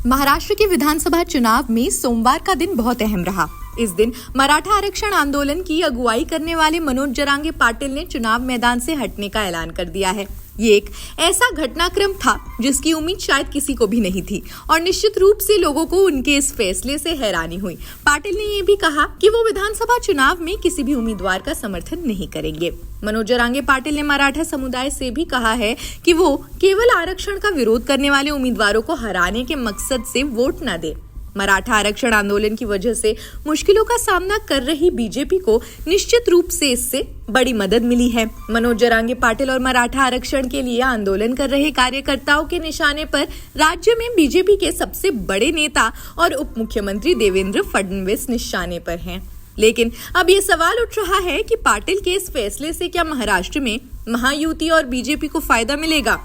महाराष्ट्र के विधानसभा चुनाव में सोमवार का दिन बहुत अहम रहा। इस दिन मराठा आरक्षण आंदोलन की अगुवाई करने वाले मनोज जरांगे पाटिल ने चुनाव मैदान से हटने का ऐलान कर दिया है। ये एक ऐसा घटनाक्रम था जिसकी उम्मीद शायद किसी को भी नहीं थी और निश्चित रूप से लोगों को उनके इस फैसले से हैरानी हुई। पाटिल ने ये भी कहा कि वो विधानसभा चुनाव में किसी भी उम्मीदवार का समर्थन नहीं करेंगे। मनोज जरांगे पाटिल ने मराठा समुदाय से भी कहा है कि वो केवल आरक्षण का विरोध करने वाले उम्मीदवारों को हराने के मकसद से वोट न दे। मराठा आरक्षण आंदोलन की वजह से मुश्किलों का सामना कर रही बीजेपी को निश्चित रूप से इससे बड़ी मदद मिली है। मनोज जरांगे पाटिल और मराठा आरक्षण के लिए आंदोलन कर रहे कार्यकर्ताओं के निशाने पर राज्य में बीजेपी के सबसे बड़े नेता और उप मुख्यमंत्री देवेंद्र फडणवीस निशाने पर हैं। लेकिन अब ये सवाल उठ रहा है कि पाटिल के इस फैसले से क्या महाराष्ट्र में महायुति और बीजेपी को फायदा मिलेगा।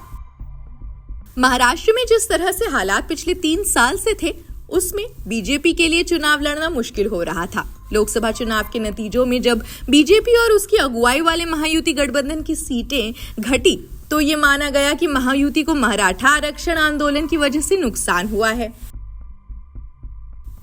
महाराष्ट्र में जिस तरह से हालात पिछले 3 साल से थे उसमें बीजेपी के लिए चुनाव लड़ना मुश्किल हो रहा था। लोकसभा चुनाव के नतीजों में जब बीजेपी और उसकी अगुवाई वाले महायुति गठबंधन की सीटें घटी तो ये माना गया कि महायुति को मराठा आरक्षण आंदोलन की वजह से नुकसान हुआ है।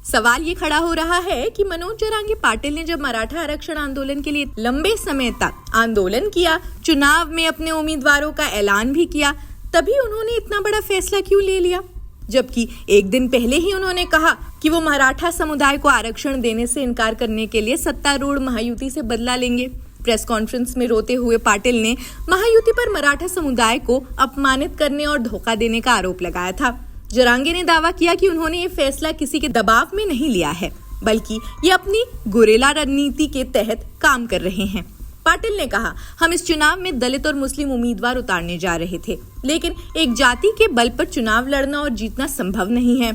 सवाल ये खड़ा हो रहा है कि मनोज जरांगे पाटिल ने जब मराठा आरक्षण आंदोलन के लिए लंबे समय तक आंदोलन किया, चुनाव में अपने उम्मीदवारों का ऐलान भी किया, तभी उन्होंने इतना बड़ा फैसला क्यों ले लिया, जबकि एक दिन पहले ही उन्होंने कहा कि वो मराठा समुदाय को आरक्षण देने से इनकार करने के लिए सत्तारूढ़ महायुति से बदला लेंगे। प्रेस कॉन्फ्रेंस में रोते हुए पाटिल ने महायुति पर मराठा समुदाय को अपमानित करने और धोखा देने का आरोप लगाया था। जरांगे ने दावा किया कि उन्होंने ये फैसला किसी के दबाव में नहीं लिया है, बल्कि ये अपनी गुरेला रणनीति के तहत काम कर रहे हैं। पाटिल ने कहा, हम इस चुनाव में दलित और मुस्लिम उम्मीदवार उतारने जा रहे थे, लेकिन एक जाति के बल पर चुनाव लड़ना और जीतना संभव नहीं है।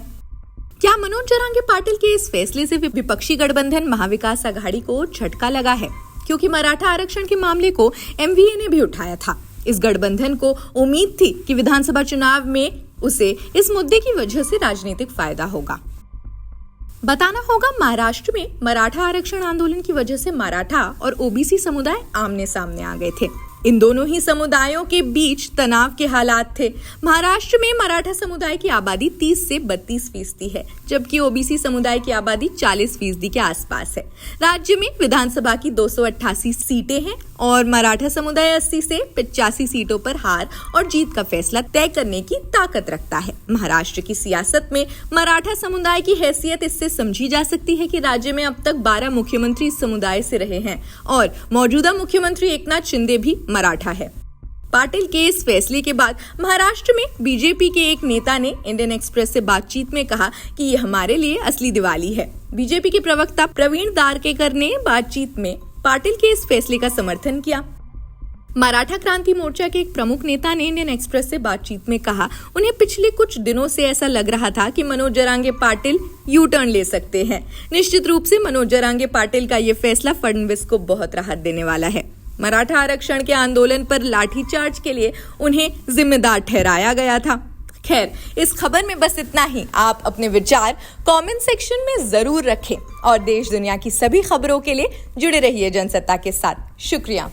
क्या मनोज जरांगे पाटिल के इस फैसले से विपक्षी गठबंधन महाविकास आघाड़ी को झटका लगा है? क्योंकि मराठा आरक्षण के मामले को एमवीए ने भी उठाया था। इस गठबंधन को उम्मीद थी कि विधानसभा चुनाव में उसे इस मुद्दे की वजह से राजनीतिक फायदा होगा। बताना होगा, महाराष्ट्र में मराठा आरक्षण आंदोलन की वजह से मराठा और ओबीसी समुदाय आमने सामने आ गए थे। इन दोनों ही समुदायों के बीच तनाव के हालात थे। महाराष्ट्र में मराठा समुदाय की आबादी 30 से 32% है, जबकि ओबीसी समुदाय की आबादी 40% के आसपास है। राज्य में विधानसभा की 288 सीटें हैं और मराठा समुदाय 80 से 85 सीटों पर हार और जीत का फैसला तय करने की ताकत रखता है। महाराष्ट्र की सियासत में मराठा समुदाय की हैसियत इससे समझी जा सकती है कि राज्य में अब तक 12 मुख्यमंत्री इस समुदाय से रहे हैं और मौजूदा मुख्यमंत्री एकनाथ शिंदे भी मराठा है। पाटिल के इस फैसले के बाद महाराष्ट्र में बीजेपी के एक नेता ने इंडियन एक्सप्रेस से बातचीत में कहा कि ये हमारे लिए असली दिवाली है। बीजेपी के प्रवक्ता प्रवीण दारकेकर ने बातचीत में पाटिल के इस फैसले का समर्थन किया। मराठा क्रांति मोर्चा के एक प्रमुख नेता ने इंडियन एक्सप्रेस से बातचीत में कहा, उन्हें पिछले कुछ दिनों से ऐसा लग रहा था कि मनोज जरांगे पाटिल यू टर्न ले सकते हैं। निश्चित रूप से मनोज जरांगे पाटिल का ये फैसला फडणवीस को बहुत राहत देने वाला है। मराठा आरक्षण के आंदोलन पर लाठीचार्ज के लिए उन्हें जिम्मेदार ठहराया गया था। खैर, इस खबर में बस इतना ही। आप अपने विचार कमेंट सेक्शन में जरूर रखें और देश दुनिया की सभी खबरों के लिए जुड़े रहिए जनसत्ता के साथ। शुक्रिया।